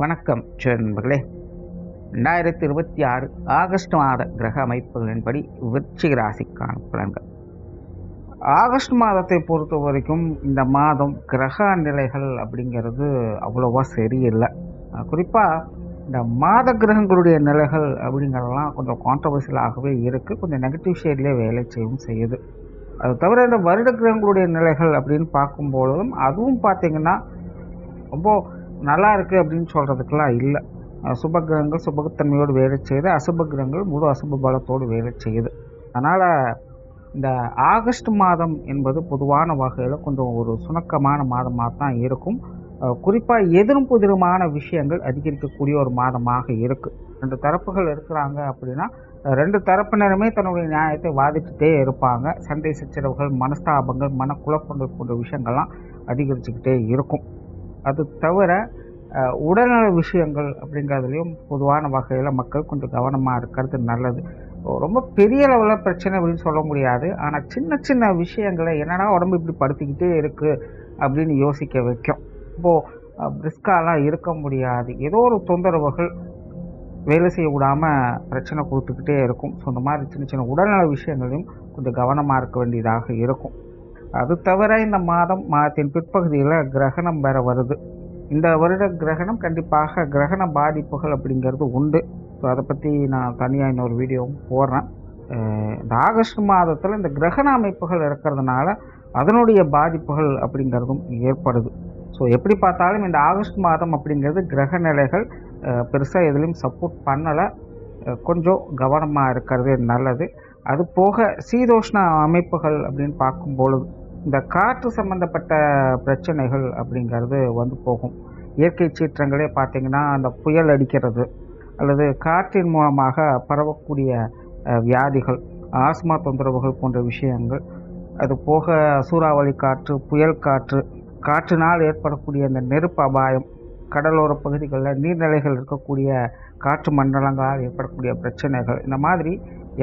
வணக்கம் நண்பர்களே. 2026 ஆகஸ்ட் மாத கிரக அமைப்புகளின்படி விருச்சிக ராசிக்கான பலன்கள். ஆகஸ்ட் மாதத்தை பொறுத்த வரைக்கும் இந்த மாதம் கிரக நிலைகள் அப்படிங்கிறது அவ்வளோவா சரியில்லை. குறிப்பாக இந்த மாத கிரகங்களுடைய நிலைகள் அப்படிங்கிறதெல்லாம் கொஞ்சம் கான்ட்ரவர்சியலாகவே இருக்குது. கொஞ்சம் நெகட்டிவ் ஷேட்லேயே வேலை செய்யவும் செய்யுது. அது தவிர இந்த வருட கிரகங்களுடைய நிலைகள் அப்படின்னு பார்க்கும்பொழுதும் அதுவும் பார்த்திங்கன்னா ரொம்ப நல்லா இருக்குது அப்படின்னு சொல்கிறதுக்கெல்லாம் இல்லை. சுப கிரகங்கள் சுபத்தன்மையோடு வேலை செய்யுது, அசுப கிரகங்கள் முழு அசுப பலத்தோடு வேலை செய்யுது. அதனால் இந்த ஆகஸ்ட் மாதம் என்பது பொதுவான வகையில் கொஞ்சம் ஒரு சுணக்கமான மாதமாக தான் இருக்கும். குறிப்பாக எதிரும் புதிருமான விஷயங்கள் அதிகரிக்கக்கூடிய ஒரு மாதமாக இருக்குது. ரெண்டு தரப்புகள் இருக்கிறாங்க அப்படின்னா ரெண்டு தரப்பினருமே தன்னுடைய நியாயத்தை வாதிட்டுட்டே இருப்பாங்க. சண்டை சச்சரவுகள், மனஸ்தாபங்கள், மனக்குழப்பங்கள் போன்ற விஷயங்கள்லாம் அதிகரிச்சுக்கிட்டே இருக்கும். அது தவிர உடல்நல விஷயங்கள் அப்படிங்கிறதுலையும் பொதுவான வகையில் மக்கள் கொஞ்சம் கவனமாக இருக்கிறது நல்லது. ரொம்ப பெரிய லெவலில் பிரச்சனை அப்படின்னு சொல்ல முடியாது, ஆனால் சின்ன சின்ன விஷயங்களை என்னென்னா உடம்பு இப்படி படுத்திக்கிட்டே இருக்குது அப்படின்னு யோசிக்க வைக்கும். இப்போது பிரிஸ்காலாம் இருக்க முடியாது, ஏதோ ஒரு தொந்தரவுகள் வேலை செய்ய விடாமல் பிரச்சனை கொடுத்துக்கிட்டே இருக்கும். ஸோ இந்த மாதிரி சின்ன சின்ன உடல்நல விஷயங்களையும் கொஞ்சம் கவனமாக இருக்க வேண்டியதாக இருக்கும். அது தவிர இந்த மாதத்தின் பிற்பகுதியில் கிரகணம் வேற வருது. இந்த வருட கிரகணம் கண்டிப்பாக கிரகண பாதிப்புகள் அப்படிங்கிறது உண்டு. ஸோ அதை பற்றி நான் தனியாக இன்னொரு வீடியோவும் போடுறேன். இந்த ஆகஸ்ட் மாதத்தில் இந்த கிரகண அமைப்புகள் இருக்கிறதுனால அதனுடைய பாதிப்புகள் அப்படிங்கிறதும் ஏற்படுது. ஸோ எப்படி பார்த்தாலும் இந்த ஆகஸ்ட் மாதம் அப்படிங்கிறது கிரக நிலைகள் பெருசாக எதுலேயும் சப்போர்ட் பண்ணலை. கொஞ்சம் கவனமாக இருக்கிறது நல்லது. அது போக சீதோஷ்ண அமைப்புகள் அப்படின்னு பார்க்கும்பொழுது இந்த காற்று சம்பந்தப்பட்ட பிரச்சனைகள் அப்படிங்கிறது வந்து போகும். இயற்கை சீற்றங்களே பார்த்திங்கன்னா அந்த புயல் அடிக்கிறது அல்லது காற்றின் மூலமாக பரவக்கூடிய வியாதிகள், ஆஸ்மா தொந்தரவுகள் போன்ற விஷயங்கள், அது போக சூறாவளி காற்று, புயல் காற்று, காற்றினால் ஏற்படக்கூடிய அந்த நெருப்பு அபாயம், கடலோர பகுதிகளில் நீர்நிலைகள் இருக்கக்கூடிய காற்று மண்டலங்களால் ஏற்படக்கூடிய பிரச்சனைகள், இந்த மாதிரி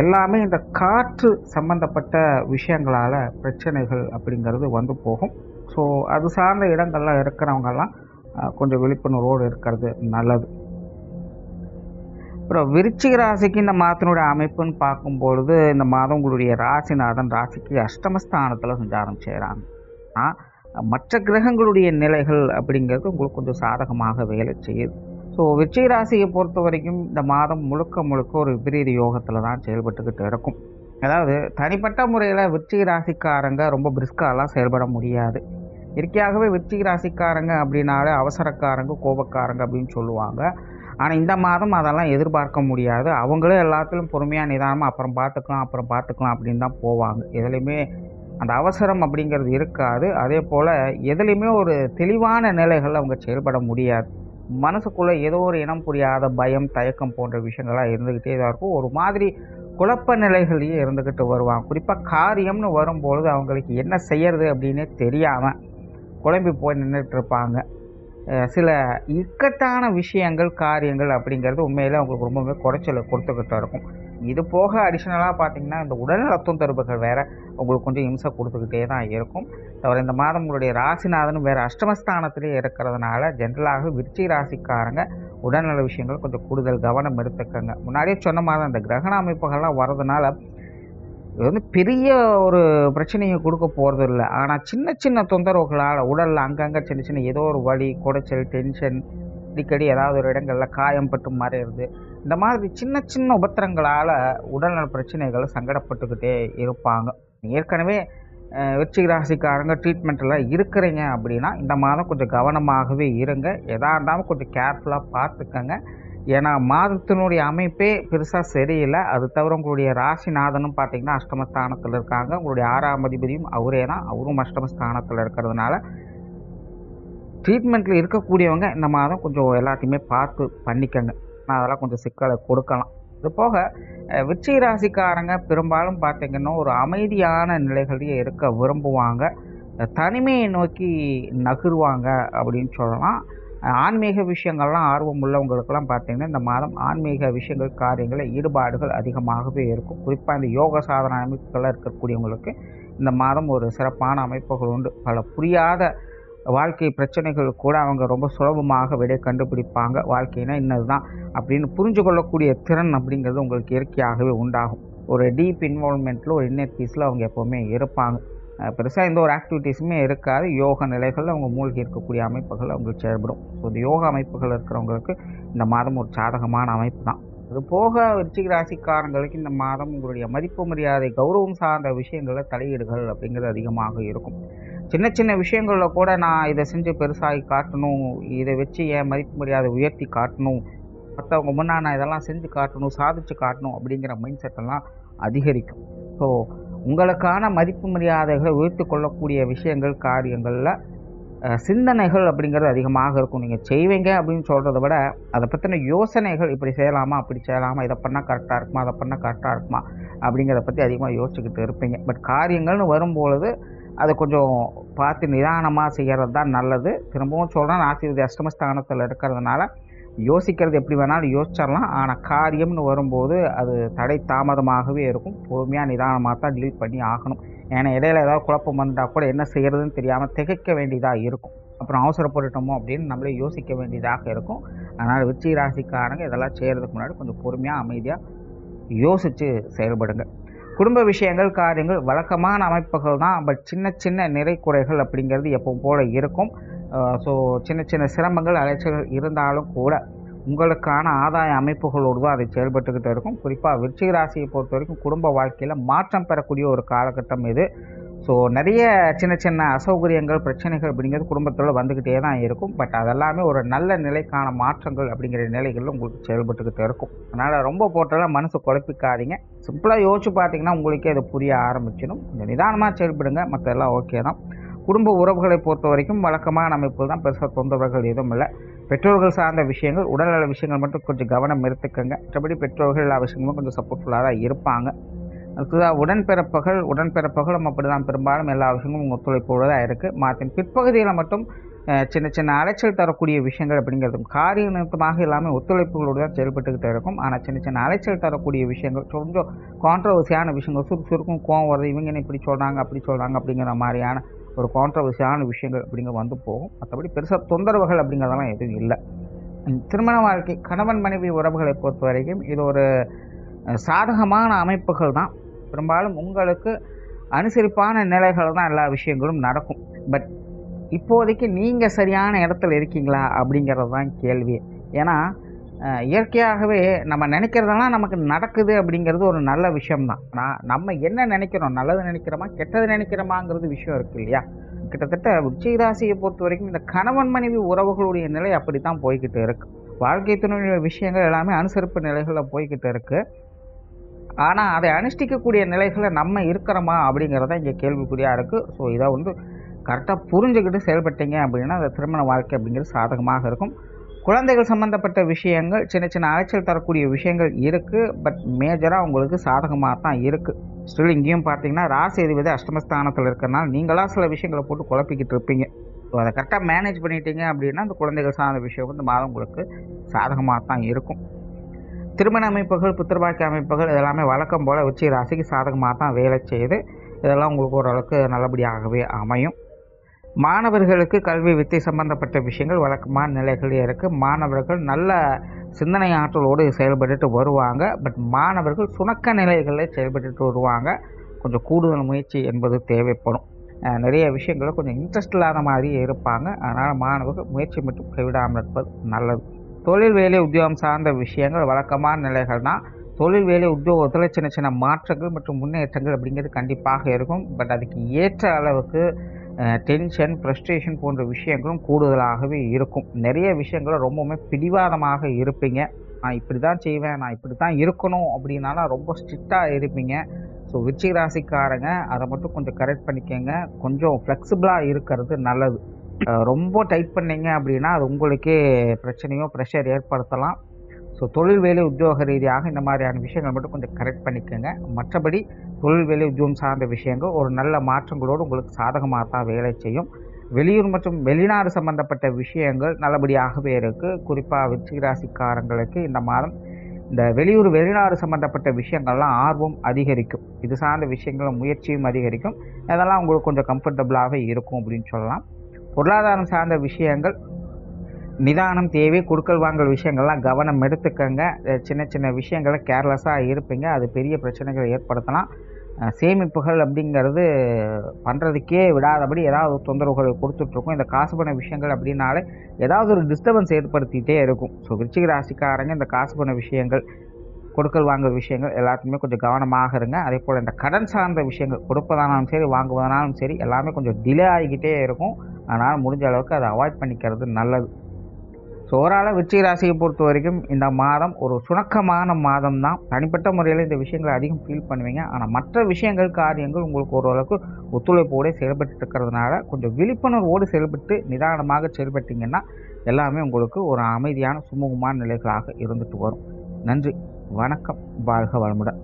எல்லாமே இந்த காற்று சம்பந்தப்பட்ட விஷயங்களால் பிரச்சனைகள் அப்படிங்கிறது வந்து போகும். ஸோ அது சார்ந்த இடங்கள்லாம் இருக்கிறவங்கெல்லாம் கொஞ்சம் விழிப்புணர்வோடு இருக்கிறது நல்லது. அப்புறம் விருச்சிக ராசிக்கு இந்த மாதத்தினுடைய அமைப்புன்னு பார்க்கும்பொழுது இந்த மாதம் உங்களுடைய ராசிநாதன் ராசிக்கு அஷ்டமஸ்தானத்தில் சஞ்சாரம் செய்கிறாங்க. ஆனால் மற்ற கிரகங்களுடைய நிலைகள் அப்படிங்கிறது உங்களுக்கு கொஞ்சம் சாதகமாக வேலை செய்யுது. ஸோ விருச்சிக ராசியை பொறுத்த வரைக்கும் இந்த மாதம் முழுக்க ஒரு விபரீத யோகத்தில் தான் செயல்பட்டுக்கிட்டு இருக்கும். அதாவது தனிப்பட்ட முறையில் விருச்சிக ராசிக்காரங்க ரொம்ப பிரிஸ்காலாம் செயல்பட முடியாது. இயற்கையாகவே விருச்சிக ராசிக்காரங்க அப்படின்னாலே அவசரக்காரங்க, கோபக்காரங்க அப்படின்னு சொல்லுவாங்க. ஆனால் இந்த மாதம் அதெல்லாம் எதிர்பார்க்க முடியாது. அவங்களே எல்லாத்திலும் பொறுமையாக நிதானமாக அப்புறம் பார்த்துக்கலாம் அப்படின்னு தான் போவாங்க. எதுலேயுமே அந்த அவசரம் அப்படிங்கிறது இருக்காது. அதே போல் எதுலேயுமே ஒரு தெளிவான நிலைகளில் அவங்க செயல்பட முடியாது. மனசுக்குள்ளே ஏதோ ஒரு இனம் புரியாத பயம், தயக்கம் போன்ற விஷயங்கள்லாம் இருந்துக்கிட்டே தான் இருக்கும். ஒரு மாதிரி குழப்ப நிலைகளையே இருந்துக்கிட்டு வருவாங்க. குறிப்பாக காரியம்னு வரும்பொழுது அவங்களுக்கு என்ன செய்யறது அப்படின்னே தெரியாமல் குழம்பி போய் நின்றுட்டு இருப்பாங்க. சில இக்கட்டான விஷயங்கள், காரியங்கள் அப்படிங்கிறது உண்மையில் அவங்களுக்கு ரொம்பவே குறைச்சலை கொடுத்துக்கிட்டு இருக்கும். இது போக அடிஷ்னலாக பார்த்திங்கன்னா இந்த உடல்நல தொந்தரவுகள் வேறு உங்களுக்கு கொஞ்சம் இம்சை கொடுத்துக்கிட்டே தான் இருக்கும். தவிர இந்த மாதம் உங்களுடைய ராசிநாதனும் வேறு அஷ்டமஸ்தானத்திலே இருக்கிறதுனால ஜென்ரலாக விருச்சிக ராசிக்காரங்க உடல்நல விஷயங்கள் கொஞ்சம் கூடுதல் கவனம் எடுத்துக்கங்க. முன்னாடியே சொன்ன மாதிரி அந்த கிரகண அமைப்புகள்லாம் வர்றதுனால இது வந்து பெரிய ஒரு பிரச்சனையை கொடுக்க போகிறது இல்லை. ஆனால் சின்ன சின்ன தொந்தரவுகளால் உடலில் அங்கங்கே சின்ன சின்ன ஏதோ ஒரு வலி, குடைச்சல், டென்ஷன், அடிக்கடி ஏதாவது ஒரு இடங்களில் காயம் பட்டு மறையிறது, இந்த மாதிரி சின்ன சின்ன உபத்திரங்களால் உடல்நல பிரச்சனைகளை சங்கடப்பட்டுக்கிட்டே இருப்பாங்க. ஏற்கனவே விருச்சிக ராசிக்காரங்க ட்ரீட்மெண்ட்டில் இருக்கிறீங்க அப்படின்னா இந்த மாதம் கொஞ்சம் கவனமாகவே இருங்க. எதாக இருந்தாலும் கொஞ்சம் கேர்ஃபுல்லாக பார்த்துக்கங்க. ஏன்னா மாதத்தினுடைய அமைப்பே பெருசாக சரியில்லை. அது தவிர உங்களுடைய ராசிநாதனும் பார்த்திங்கன்னா அஷ்டமஸ்தானத்தில் இருக்காங்க. உங்களுடைய 6ஆம் அதிபதியும் அவரே தான், அவரும் அஷ்டமஸ்தானத்தில் இருக்கிறதுனால ட்ரீட்மெண்ட்டில் இருக்கக்கூடியவங்க இந்த மாதம் கொஞ்சம் எல்லாத்தையுமே பார்த்து பண்ணிக்கங்க. அதெல்லாம் கொஞ்சம் சிக்கலை கொடுக்கலாம். இது போக விருச்சிக ராசிக்காரங்க பெரும்பாலும் பார்த்திங்கன்னா ஒரு அமைதியான நிலைகளையே இருக்க விரும்புவாங்க. தனிமையை நோக்கி நகருவாங்க அப்படின்னு சொல்லலாம். ஆன்மீக விஷயங்கள்லாம் ஆர்வம் உள்ளவங்களுக்கெல்லாம் பார்த்திங்கன்னா இந்த மாதம் ஆன்மீக விஷயங்கள், காரியங்களில் ஈடுபாடுகள் அதிகமாகவே இருக்கும். குறிப்பாக இந்த யோக சாதன அமைப்புகளாக இருக்கக்கூடியவங்களுக்கு இந்த மாதம் ஒரு சிறப்பான அமைப்புகள் உண்டு. பல புரியாத வாழ்க்கை பிரச்சனைகள் கூட அவங்க ரொம்ப சுலபமாக விடை கண்டுபிடிப்பாங்க. வாழ்க்கைனா இன்னதுதான் அப்படின்னு புரிஞ்சு கொள்ளக்கூடிய திறன் அப்படிங்கிறது உங்களுக்கு இயற்கையாகவே உண்டாகும். ஒரு டீப் இன்வால்வ்மெண்ட்டில் ஒரு இன்னர் பீஸில் அவங்க எப்போவுமே இருப்பாங்க. பெருசாக எந்த ஒரு ஆக்டிவிட்டீஸுமே இருக்காது. யோக நிலைகளில் அவங்க மூழ்கி இருக்கக்கூடிய அமைப்புகள் அவங்களுக்கு செயல்படும். ஸோ இந்த யோகா அமைப்புகள் இருக்கிறவங்களுக்கு இந்த மாதம் ஒரு சாதகமான அமைப்பு தான். அது போக விருச்சிக ராசிக்காரங்களுக்கு இந்த மாதம் உங்களுடைய மதிப்பு மரியாதை கௌரவம் சார்ந்த விஷயங்களில் தலையீடுகள் அப்படிங்கிறது அதிகமாக இருக்கும். சின்ன சின்ன விஷயங்களில் கூட நான் இதை செஞ்சு பெருசாகி காட்டணும், இதை வச்சு என் மதிப்பு மரியாதை உயர்த்தி காட்டணும், மற்றவங்க முன்னாடி நான் இதெல்லாம் செஞ்சு காட்டணும், சாதிச்சு காட்டணும் அப்படிங்கிற மைண்ட் செட்டெல்லாம் அதிகரிக்கும். ஸோ உங்களுக்கான மதிப்பு மரியாதைகளை உயர்த்தி கொள்ளக்கூடிய விஷயங்கள் காரியங்களில் சிந்தனைகள் அப்படிங்கிறது அதிகமாக இருக்கும். நீங்கள் செய்வீங்க அப்படின்னு சொல்கிறத விட அதை பற்றின யோசனைகள், இப்படி செய்யலாமா அப்படி செய்யலாமா, இதை பண்ணால் கரெக்டாக இருக்குமா அதை பண்ணால் கரெக்டாக இருக்குமா அப்படிங்கிறத பற்றி அதிகமாக யோசிச்சுக்கிட்டு இருப்பீங்க. பட் காரியங்கள்னு வரும்பொழுது அதை கொஞ்சம் பார்த்து நிதானமாக செய்கிறது தான் நல்லது. திரும்பவும் சொல்கிறேன், ராசிபதி அஷ்டமஸ்தானத்தில் இருக்கிறதுனால யோசிக்கிறது எப்படி வேணாலும் யோசிச்சிடலாம். ஆனால் காரியம்னு வரும்போது அது தடை தாமதமாகவே இருக்கும். பொறுமையாக நிதானமாக தான் டீல் பண்ணி ஆகணும். ஏன்னா இடையில ஏதாவது குழப்பம் வந்தால் கூட என்ன செய்கிறதுன்னு தெரியாமல் திகைக்க வேண்டியதாக இருக்கும். அப்புறம் அவசரப்பட்டுட்டோமோ அப்படின்னு நம்மளே யோசிக்க வேண்டியதாக இருக்கும். அதனால் விருச்சிக ராசிக்காரங்க இதெல்லாம் செய்கிறதுக்கு முன்னாடி கொஞ்சம் பொறுமையாக அமைதியாக யோசித்து செயல்படுங்க. குடும்ப விஷயங்கள் காரியங்கள் வழக்கமான அமைப்புகள் தான். பட் சின்ன சின்ன நிறை குறைகள் அப்படிங்கிறது எப்பவும் போல் இருக்கும். ஸோ சின்ன சின்ன சிரமங்கள் அலைச்சல்கள் இருந்தாலும் கூட உங்களுக்கான ஆதாய அமைப்புகளோடு தான் அதை செயல்பட்டுக்கிட்டு இருக்கும். குறிப்பாக விருச்சிக ராசியை பொறுத்த வரைக்கும் குடும்ப வாழ்க்கையில் மாற்றம் பெறக்கூடிய ஒரு காலகட்டம் இது. ஸோ நிறைய சின்ன சின்ன அசௌகரியங்கள் பிரச்சனைகள் அப்படிங்கிறது குடும்பத்தில் வந்துக்கிட்டே தான் இருக்கும். பட் அதெல்லாமே ஒரு நல்ல நிலைக்கான மாற்றங்கள் அப்படிங்கிற நிலைகளில் உங்களுக்கு செயல்பட்டுக்கிட்டு இருக்கும். அதனால் ரொம்ப போட்டெல்லாம் மனசு குழப்பிக்காதீங்க. சிம்பிளாக யோசிச்சு பார்த்தீங்கன்னா உங்களுக்கே அது புரிய ஆரம்பிச்சிடும். கொஞ்சம் நிதானமாக செயல்படுங்க, மற்ற எல்லாம் ஓகே தான். குடும்ப உறவுகளை பொறுத்த வரைக்கும் வழக்கமான அமைப்பு தான். பெருசாக தொந்தரவுகள் எதுவும் இல்லை. பெற்றோர்கள் சார்ந்த விஷயங்கள், உடல்நல விஷயங்கள் மட்டும் கொஞ்சம் கவனம் எடுத்துக்கோங்க. மற்றபடி பெற்றோர்கள் எல்லா விஷயங்களும் கொஞ்சம் சப்போர்ட்ஃபுல்லாக தான் இருப்பாங்க. அடுத்ததாக உடன்பிறப்புகளும் அப்படி தான். பெரும்பாலும் எல்லா விஷயங்களும் உங்கள் ஒத்துழைப்போடு தான் இருக்குது. மாற்றின் பிற்பகுதியில் மட்டும் சின்ன சின்ன அலைச்சல் தரக்கூடிய விஷயங்கள் அப்படிங்கிறது காரிய நிமித்தமாக எல்லாமே ஒத்துழைப்புகளோடு தான் செயல்பட்டுக்கிட்டு இருக்கும். ஆனால் சின்ன சின்ன அலைச்சல் தரக்கூடிய விஷயங்கள், கொஞ்சம் கான்ட்ரவர்சியான விஷயங்கள், சுருக்கும் கோவம் வருது, இவங்க என்ன இப்படி சொல்கிறாங்க அப்படி சொல்கிறாங்க அப்படிங்கிற மாதிரியான ஒரு கான்ட்ரவர்சியான விஷயங்கள் அப்படிங்கிற வந்து போகும். மற்றபடி பெருசாக தொந்தரவுகள் அப்படிங்கிறதெல்லாம் எதுவும் இல்லை. திருமண வாழ்க்கை கணவன் மனைவி உறவுகளை பொறுத்த வரைக்கும் இது ஒரு சாதகமான அமைப்புகள் தான். பெரும்பாலும் உங்களுக்கு அனுசரிப்பான நிலைகள் தான் எல்லா விஷயங்களும் நடக்கும். பட் இப்போதைக்கு நீங்கள் சரியான இடத்துல இருக்கீங்களா அப்படிங்கிறது தான் கேள்வி. ஏன்னா இயற்கையாகவே நம்ம நினைக்கிறதெல்லாம் நமக்கு நடக்குது அப்படிங்கிறது ஒரு நல்ல விஷயம்தான். ஆனால் நம்ம என்ன நினைக்கிறோம், நல்லது நினைக்கிறோமா கெட்டது நினைக்கிறோமாங்கிறது விஷயம் இருக்குது இல்லையா. கிட்டத்தட்ட விருச்சிக ராசியை பொறுத்த வரைக்கும் இந்த கணவன் மனைவி உறவுகளுடைய நிலை அப்படி தான் போய்கிட்டு இருக்கு. வாழ்க்கை துணையுடைய விஷயங்கள் எல்லாமே அனுசரிப்பு நிலைகளில் போய்கிட்டு இருக்குது. ஆனால் அதை அனுஷ்டிக்கக்கூடிய நிலைகளில் நம்ம இருக்கிறோமா அப்படிங்கிறத இங்கே கேள்விக்குறியாக இருக்குது. ஸோ இதை வந்து கரெக்டாக புரிஞ்சுக்கிட்டு செயல்பட்டீங்க அப்படின்னா அந்த திருமண வாழ்க்கை அப்படிங்கிறது சாதகமாக இருக்கும். குழந்தைகள் சம்மந்தப்பட்ட விஷயங்கள் சின்ன சின்ன அலைச்சல் தரக்கூடிய விஷயங்கள் இருக்குது. பட் மேஜராக உங்களுக்கு சாதகமாக தான் இருக்குது. ஸ்டில் இங்கேயும் பார்த்தீங்கன்னா ராசி அதிபதி அஷ்டமஸ்தானத்தில் இருக்கிறனால நீங்களாக சில விஷயங்களை போட்டு குழப்பிக்கிட்டு இருப்பீங்க. ஸோ அதை கரெக்டாக மேனேஜ் பண்ணிட்டீங்க அப்படின்னா அந்த குழந்தைகள் சார்ந்த விஷயம் இந்த மாதம் உங்களுக்கு சாதகமாக தான் இருக்கும். திருமண அமைப்புகள் புத்திரபாக்கிய அமைப்புகள் இதெல்லாமே வழக்கம் போல் விருச்சிக ராசிக்கு சாதகமாக தான் வேலை செய்யுது. இதெல்லாம் உங்களுக்கு ஓரளவுக்கு நல்லபடியாகவே அமையும். மாணவர்களுக்கு கல்வி வித்தை சம்பந்தப்பட்ட விஷயங்கள் வழக்கமான நிலைகளே இருக்குது. மாணவர்கள் நல்ல சிந்தனை ஆற்றலோடு செயல்பட்டு வருவாங்க. பட் மாணவர்கள் சுணக்க நிலைகளில் செயல்பட்டு வருவாங்க. கொஞ்சம் கூடுதல் முயற்சி என்பது தேவைப்படும். நிறைய விஷயங்களில் கொஞ்சம் இன்ட்ரெஸ்ட் இல்லாத மாதிரி இருப்பாங்க. அதனால் மாணவர்கள் முயற்சி மட்டும் கைவிடாமல் இருப்பது நல்லது. தொழில் வேலை உத்தியோகம் சார்ந்த விஷயங்கள் வழக்கமான நிலைகள் தான். தொழில் வேலை உத்தியோகத்தில் சின்ன சின்ன மாற்றங்கள் மற்றும் முன்னேற்றங்கள் அப்படிங்கிறது கண்டிப்பாக இருக்கும். பட் அதுக்கு ஏற்ற அளவுக்கு டென்ஷன் ஃப்ரஸ்ட்ரேஷன் போன்ற விஷயங்களும் கூடுதலாகவே இருக்கும். நிறைய விஷயங்களை ரொம்பவுமே பிடிவாதமாக இருப்பீங்க. நான் இப்படி தான் செய்வேன், நான் இப்படி தான் இருக்கணும் அப்படின்னாலும் ரொம்ப ஸ்ட்ரிக்டாக இருப்பீங்க. ஸோ விருச்சிக ராசிக்காரங்க அதை மட்டும் கொஞ்சம் கரெக்ட் பண்ணிக்கோங்க. கொஞ்சம் ஃப்ளெக்சிபிளாக இருக்கிறது நல்லது. ரொம்ப டைட் பண்ணிங்க அப்படின்னா அது உங்களுக்கே பிரச்சனையோ ப்ரெஷர் ஏற்படுத்தலாம். ஸோ தொழில் வேலை உத்தியோக ரீதியாக இந்த மாதிரியான விஷயங்கள் மட்டும் கொஞ்சம் கரெக்ட் பண்ணிக்கோங்க. மற்றபடி தொழில் வேலை உத்தியோகம் சார்ந்த விஷயங்கள் ஒரு நல்ல மாற்றங்களோடு உங்களுக்கு சாதகமாக தான் வேலை செய்யும். வெளியூர் மற்றும் வெளிநாடு சம்பந்தப்பட்ட விஷயங்கள் நல்லபடியாகவே இருக்குது. குறிப்பாக விருச்சிக ராசிக்காரங்களுக்கு இந்த மாதம் இந்த வெளியூர் வெளிநாடு சம்மந்தப்பட்ட விஷயங்கள்லாம் ஆர்வம் அதிகரிக்கும். இது சார்ந்த விஷயங்களும் முயற்சியும் அதிகரிக்கும். அதெல்லாம் உங்களுக்கு கொஞ்சம் கம்ஃபர்டபுளாகவே இருக்கும் அப்படின்னு சொல்லலாம். பொருளாதாரம் சார்ந்த விஷயங்கள் நிதானம் தேவை. கொடுக்கல் வாங்கல் விஷயங்கள்லாம் கவனம் எடுத்துக்கங்க. சின்ன சின்ன விஷயங்களை கேர்லெஸ்ஸாக இருப்பீங்க, அது பெரிய பிரச்சனைகளை ஏற்படுத்தலாம். சேமிப்புகள் அப்படிங்கிறது பண்ணுறதுக்கே விடாதபடி ஏதாவது தொந்தரவுகளை கொடுத்துட்ருக்கும். இந்த காசு பண விஷயங்கள் அப்படின்னாலே ஏதாவது ஒரு டிஸ்டர்பன்ஸ் ஏற்படுத்திகிட்டே இருக்கும். ஸோ விருச்சிக ராசிக்காரங்க இந்த காசு பண விஷயங்கள், கொடுக்கல் வாங்கல் விஷயங்கள் எல்லாத்துக்குமே கொஞ்சம் கவனமாக இருங்க. அதே போல் இந்த கடன் சார்ந்த விஷயங்கள் கொடுப்பதானாலும் சரி வாங்குவதானாலும் சரி எல்லாமே கொஞ்சம் டிலே ஆகிக்கிட்டே இருக்கும். அதனால் முடிஞ்ச அளவுக்கு அதை அவாய்ட் பண்ணிக்கிறது நல்லது. ஸோ ஓவராலாக விருச்சிக ராசியை பொறுத்த வரைக்கும் இந்த மாதம் ஒரு சுணக்கமான மாதம் தான். தனிப்பட்ட முறையில் இந்த விஷயங்களை அதிகம் ஃபீல் பண்ணுவீங்க. ஆனால் மற்ற விஷயங்கள் காரியங்கள் உங்களுக்கு ஓரளவுக்கு ஒத்துழைப்போடு செயல்பட்டு இருக்கிறதுனால கொஞ்சம் விழிப்புணர்வோடு செயல்பட்டு நிதானமாக செயல்பட்டீங்கன்னா எல்லாமே உங்களுக்கு ஒரு அமைதியான சுமூகமான நிலைகளாக இருந்துட்டு வரும். நன்றி, வணக்கம், வாழ்க வளமுடன்.